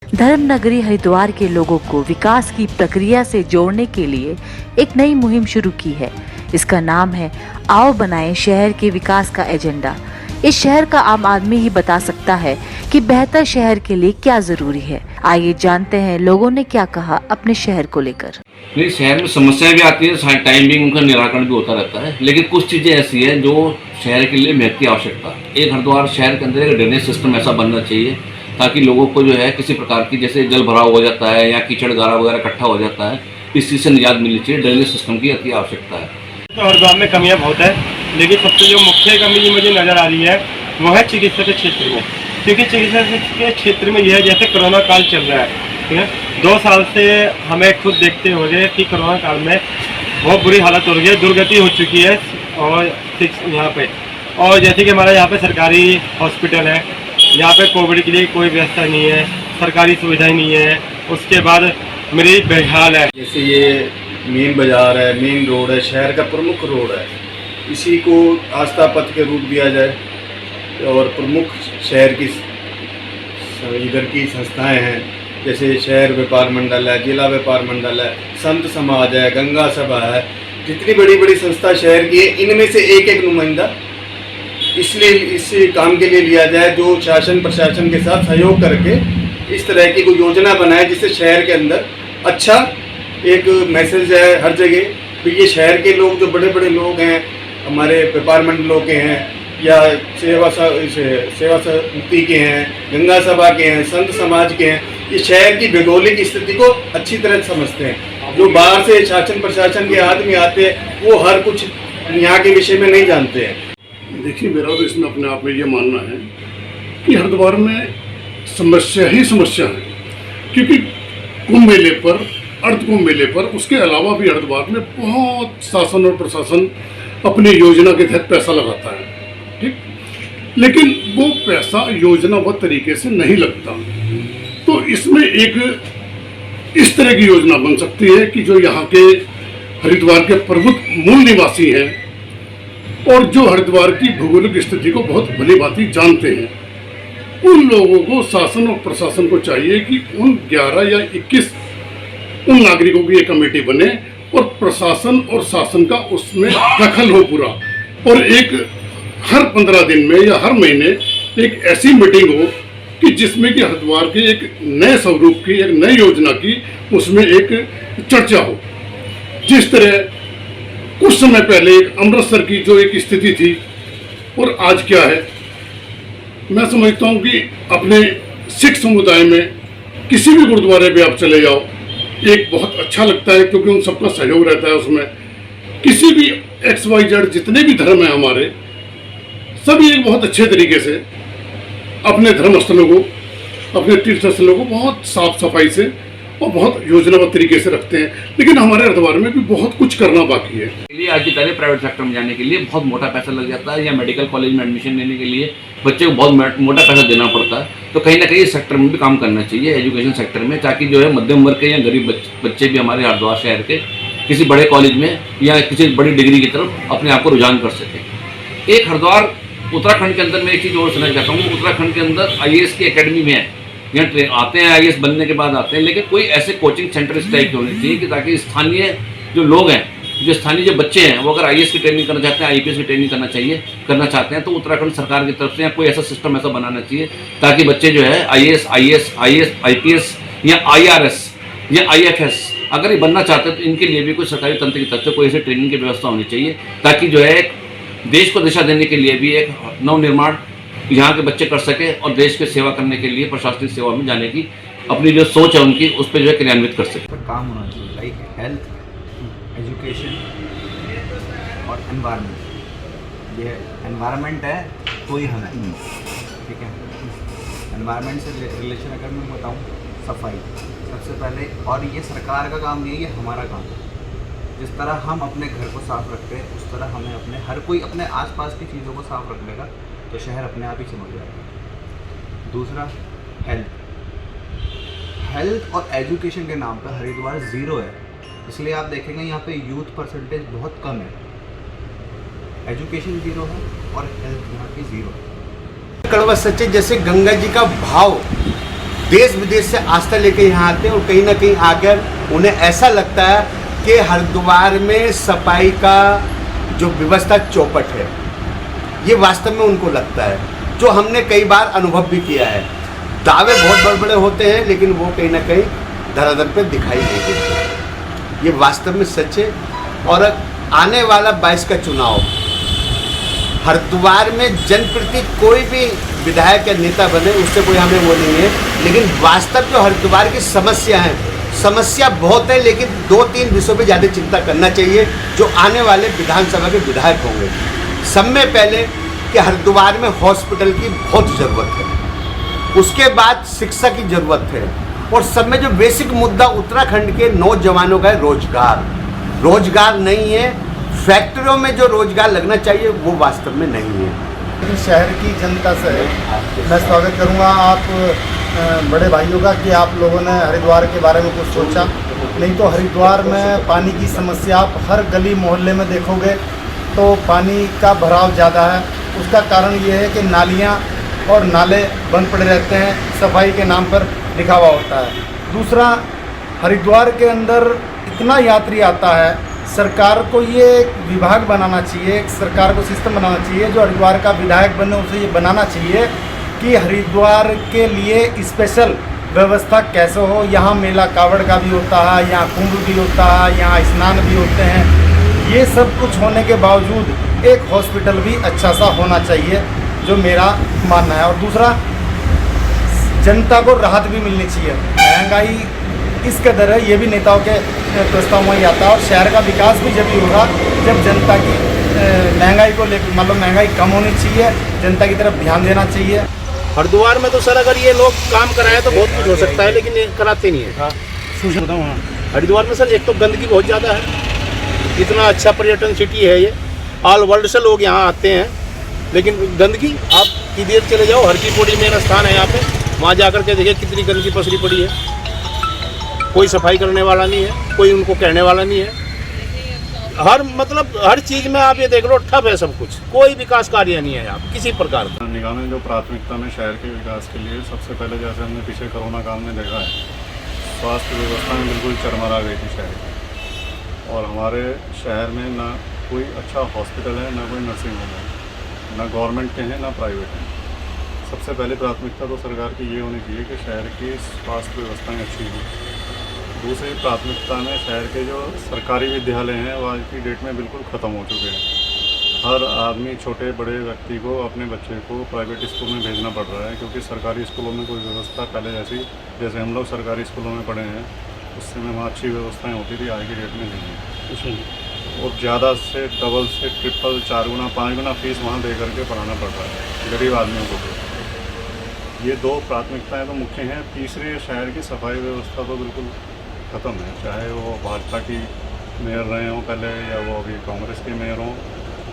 धर्मनगरी हरिद्वार के लोगों को विकास की प्रक्रिया से जोड़ने के लिए एक नई मुहिम शुरू की है। इसका नाम है आओ बनाएं शहर के विकास का एजेंडा। इस शहर का आम आदमी ही बता सकता है कि बेहतर शहर के लिए क्या जरूरी है। आइए जानते हैं लोगों ने क्या कहा अपने शहर को लेकर। नहीं, शहर में समस्याएं भी आती हैं, टाइमिंग उनका निराकरण भी होता रहता है, लेकिन कुछ चीज़ें ऐसी हैं जो शहर के लिए महत्व की आवश्यकता है। एक हरिद्वार शहर के अंदर एक ड्रेनेज सिस्टम ऐसा बनना चाहिए ताकि लोगों को जो है किसी प्रकार की जैसे जल भराव हो जाता है या कीचड़ गारा वगैरह इकट्ठा हो जाता है, इस चीज़ से निजात मिलनी चाहिए। ड्रेनेज सिस्टम की अति आवश्यकता है। तो हरिद्वार में कमियां बहुत है, लेकिन सबसे जो मुख्य कमी मुझे नज़र आ रही है वो है चिकित्सा के क्षेत्र में। क्योंकि चिकित्सा के क्षेत्र में यह है जैसे कोरोना काल चल रहा है, ठीक है, 2 साल से हमें खुद देखते हो गए कि कोरोना काल में बहुत बुरी हालत हो रही है, दुर्गति हो चुकी है और यहाँ पे। और जैसे कि हमारा यहाँ पे सरकारी हॉस्पिटल है, यहाँ पे कोविड के लिए कोई व्यवस्था नहीं है, सरकारी सुविधाएं नहीं है। उसके बाद मरीज बेहाल है। जैसे ये मेन बाज़ार है, मेन रोड है, शहर का प्रमुख रोड है, इसी को आस्था पथ के रूप दिया जाए और प्रमुख शहर की इधर की संस्थाएं हैं जैसे शहर व्यापार मंडल है, जिला व्यापार मंडल है, संत समाज है, गंगा सभा है, जितनी बड़ी बड़ी संस्था शहर की है, इनमें से एक एक नुमाइंदा इसलिए इस काम के लिए लिया जाए जो शासन प्रशासन के साथ सहयोग करके इस तरह की कोई योजना बनाए जिससे शहर के अंदर अच्छा एक मैसेज है हर जगह। तो ये शहर के लोग जो बड़े बड़े लोग हैं, हमारे व्यापार मंडलों के हैं या सेवा समिति के हैं, गंगा सभा के हैं, संत समाज के हैं, ये शहर की भौगोलिक स्थिति को अच्छी तरह समझते हैं। जो बाहर से शासन प्रशासन के आदमी आते हैं वो हर कुछ यहाँ के विषय में नहीं जानते हैं। देखिए, मेरा तो इसमें अपने आप में ये मानना है कि हरिद्वार में समस्या ही समस्या है, क्योंकि कुंभ मेले पर, अर्ध कुंभ मेले पर, उसके अलावा भी हरिद्वार में बहुत शासन और प्रशासन अपनी योजना के तहत पैसा लगाता है, ठीक, लेकिन वो पैसा योजनाबद्ध तरीके से नहीं लगता। तो इसमें एक इस तरह की योजना बन सकती है कि जो यहाँ के हरिद्वार के प्रमुख मूल निवासी हैं और जो हरिद्वार की भौगोलिक स्थिति को बहुत भली भांति जानते हैं, उन लोगों को शासन और प्रशासन को चाहिए कि उन 11 या 21 उन नागरिकों की एक कमेटी बने और प्रशासन और शासन का उसमें दखल हो पूरा, और एक हर 15 दिन में या हर महीने एक ऐसी मीटिंग हो कि जिसमें कि हरिद्वार के एक नए स्वरूप की, एक नई योजना की उसमें एक चर्चा हो। जिस तरह कुछ समय पहले अमृतसर की जो एक स्थिति थी और आज क्या है, मैं समझता हूँ कि अपने सिख समुदाय में किसी भी गुरुद्वारे पे आप चले जाओ, एक बहुत अच्छा लगता है क्योंकि उन सबका सहयोग रहता है उसमें। किसी भी XYZ जितने भी धर्म हैं हमारे, सभी एक बहुत अच्छे तरीके से अपने धर्म स्थलों को, अपने तीर्थ स्थलों को बहुत साफ सफाई से और बहुत योजनाबद्ध तरीके से रखते हैं। लेकिन हमारे हरिद्वार में भी बहुत कुछ करना बाकी है। आज की तारीख प्राइवेट सेक्टर में जाने के लिए बहुत मोटा पैसा लग जाता है, या मेडिकल कॉलेज में एडमिशन लेने के लिए बच्चे को बहुत मोटा पैसा देना पड़ता है। तो कहीं ना कहीं इस सेक्टर में भी काम करना चाहिए, एजुकेशन सेक्टर में, ताकि जो है मध्यम वर्ग के या गरीब बच्चे भी हमारे हरिद्वार शहर के किसी बड़े कॉलेज में या किसी बड़ी डिग्री की तरफ अपने आप को रुझान कर सके। एक हरिद्वार उत्तराखंड के अंदर मैं एक चीज़ और सुनना चाहता हूँ, उत्तराखंड के अंदर IAS की अकेडमी में है, यहाँ आते हैं IAS बनने के बाद आते हैं, लेकिन कोई ऐसे कोचिंग सेंटर इस टाइप के होने चाहिए कि ताकि स्थानीय जो लोग हैं, जो स्थानीय जो बच्चे हैं, वो अगर IAS की ट्रेनिंग करना चाहते हैं, IPS की ट्रेनिंग करना चाहते हैं, तो उत्तराखंड सरकार की तरफ से या कोई ऐसा सिस्टम ऐसा बनाना चाहिए ताकि बच्चे जो है IAS, IPS या IRS या IFS अगर ये बनना चाहते हैं तो इनके लिए भी कोई सरकारी तंत्र की तरफ से कोई ऐसी ट्रेनिंग की व्यवस्था होनी चाहिए ताकि जो है देश को दिशा देने के लिए भी एक नवनिर्माण यहाँ के बच्चे कर सके और देश की सेवा करने के लिए प्रशासनिक सेवा में जाने की अपनी जो सोच है उनकी, उस पर जो है क्रियान्वित कर सके। पर काम होना चाहिए, लाइक हेल्थ, एजुकेशन और एनवायरनमेंट। ये एनवायरनमेंट है तो ही हम है, ठीक है। एनवायरनमेंट से रिलेशन अगर मैं बताऊँ, सफाई सबसे पहले, और ये सरकार का काम नहीं है, ये हमारा काम है। जिस तरह हम अपने घर को साफ रखते हैं उस तरह हमें अपने हर कोई अपने आसपास की चीज़ों को साफ रख लेगा तो शहर अपने आप ही चमक जाएगा। दूसरा, हेल्थ और एजुकेशन के नाम पर हरिद्वार ज़ीरो है, इसलिए आप देखेंगे यहाँ पे यूथ परसेंटेज बहुत कम है। एजुकेशन ज़ीरो है और हेल्थ यहाँ की ज़ीरो है। कड़वा सच्चे जैसे गंगा जी का भाव देश विदेश से आस्था लेके यहाँ आते हैं और कहीं ना कहीं आकर उन्हें ऐसा लगता है कि हरिद्वार में सफाई का जो व्यवस्था चौपट है, ये वास्तव में उनको लगता है, जो हमने कई बार अनुभव भी किया है। दावे बहुत बड़े बड़े होते हैं लेकिन वो कहीं ना कहीं धरातल पे दिखाई नहीं देते। ये वास्तव में सच है। और आने वाला 22 का चुनाव हरिद्वार में जनप्रति कोई भी विधायक या नेता बने उससे कोई हमें वो नहीं है, लेकिन वास्तव जो हरिद्वार की समस्या है, समस्या बहुत है, लेकिन 2-3 विषयों पे ज़्यादा चिंता करना चाहिए जो आने वाले विधानसभा के विधायक होंगे। सब में पहले कि हरिद्वार में हॉस्पिटल की बहुत ज़रूरत है, उसके बाद शिक्षा की ज़रूरत है, और सब में जो बेसिक मुद्दा उत्तराखंड के नौजवानों का है रोजगार। रोजगार नहीं है, फैक्ट्रियों में जो रोजगार लगना चाहिए वो वास्तव में नहीं है। शहर की जनता से मैं स्वागत करूंगा आप बड़े भाइयों का कि आप लोगों ने हरिद्वार के बारे में कुछ सोचा। नहीं तो हरिद्वार में पानी की समस्या आप हर गली मोहल्ले में देखोगे तो पानी का भराव ज़्यादा है। उसका कारण ये है कि नालियाँ और नाले बंद पड़े रहते हैं, सफाई के नाम पर दिखावा होता है। दूसरा, हरिद्वार के अंदर इतना यात्री आता है, सरकार को ये एक विभाग बनाना चाहिए, एक सरकार को सिस्टम बनाना चाहिए, जो हरिद्वार का विधायक बने उसे ये बनाना चाहिए कि हरिद्वार के लिए स्पेशल व्यवस्था कैसे हो। यहाँ मेला कावड़ का भी होता है, यहाँ कुंभ भी होता है, यहाँ स्नान भी होते हैं। ये सब कुछ होने के बावजूद एक हॉस्पिटल भी अच्छा सा होना चाहिए, जो मेरा मानना है। और दूसरा, जनता को राहत भी मिलनी चाहिए। महंगाई इस कदर है, ये भी नेताओं के प्रस्ताव में ही आता है। और शहर का विकास भी जब ही होगा जब जनता की महंगाई को लेकर, मतलब महंगाई कम होनी चाहिए, जनता की तरफ ध्यान देना चाहिए। हरिद्वार में तो सर अगर ये लोग काम कराए तो बहुत कुछ हो सकता है, लेकिन ये कराते नहीं है। हरिद्वार में सर एक तो गंदगी बहुत ज़्यादा है। इतना अच्छा पर्यटन सिटी है ये, ऑल वर्ल्ड से लोग यहाँ आते हैं, लेकिन गंदगी, आप किधर चले जाओ, हर की पौड़ी मेरा स्थान है यहाँ पे, वहाँ जाकर के देखिए कितनी गंदगी पसरी पड़ी है। कोई सफाई करने वाला नहीं है, कोई उनको कहने वाला नहीं है। हर चीज़ में आप ये देख लो ठप है सब कुछ, कोई विकास कार्य नहीं है यहाँ किसी प्रकार का। निगाह में जो प्राथमिकता में शहर के विकास के लिए सबसे पहले, जैसे हमने पिछले कोरोना काल में देखा है, स्वास्थ्य व्यवस्था में बिल्कुल चरमरा गई थी शहर की। और हमारे शहर में ना कोई अच्छा हॉस्पिटल है, ना कोई नर्सिंग होम है, ना गवर्नमेंट के हैं ना प्राइवेट हैं। सबसे पहले प्राथमिकता तो सरकार की ये होनी चाहिए कि शहर की स्वास्थ्य व्यवस्थाएँ अच्छी हों। दूसरी प्राथमिकता में शहर के जो सरकारी विद्यालय हैं वो आज की डेट में बिल्कुल ख़त्म हो चुके हैं। हर आदमी, छोटे बड़े व्यक्ति को अपने बच्चे को प्राइवेट स्कूल में भेजना पड़ रहा है, क्योंकि सरकारी स्कूलों में कोई व्यवस्था पहले जैसे हम लोग सरकारी स्कूलों में पढ़े हैं उस समय वहाँ अच्छी व्यवस्थाएं होती थी, आज की डेट में नहीं है। और ज़्यादा से डबल से ट्रिपल 4 गुना 5 गुना फीस वहाँ दे करके पढ़ाना पड़ रहा है गरीब आदमियों को। ये 2 प्राथमिकताएँ तो मुख्य हैं। तीसरी, शहर की सफाई व्यवस्था तो बिल्कुल ख़त्म है, चाहे वो भाजपा की मेयर रहे हों पहले या वो अभी कांग्रेस के मेयर हों,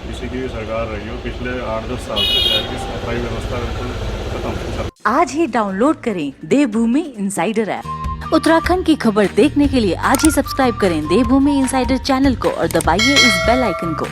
किसी की भी सरकार रही हो, पिछले 8-10 साल से शहर की सफाई व्यवस्था बिल्कुल खत्म है। आज ही डाउनलोड करें देवभूमि इंसाइडर ऐप। उत्तराखंड की खबर देखने के लिए आज ही सब्सक्राइब करें देवभूमि इंसाइडर चैनल को और दबाइए इस बेल आइकन को।